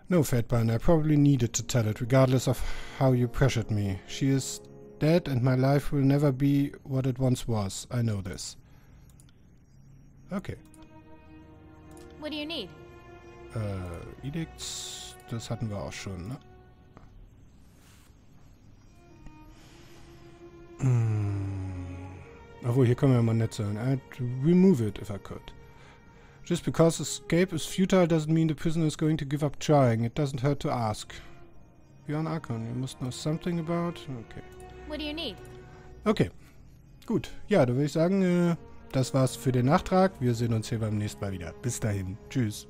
No, Fatbine, I probably needed to tell it, regardless of how you pressured me. She is dead, and my life will never be what it once was. I know this. Okay. What do you need? Edicts, das hatten wir auch schon, ne? Obwohl, hier können wir mal nett sein. I'd remove it if I could. Just because escape is futile doesn't mean the prisoner is going to give up trying. It doesn't hurt to ask. Björn Arkon, you must know something about... Okay. What do you need? Okay. Gut. Ja, da würde ich sagen, das war's für den Nachtrag. Wir sehen uns hier beim nächsten Mal wieder. Bis dahin. Tschüss.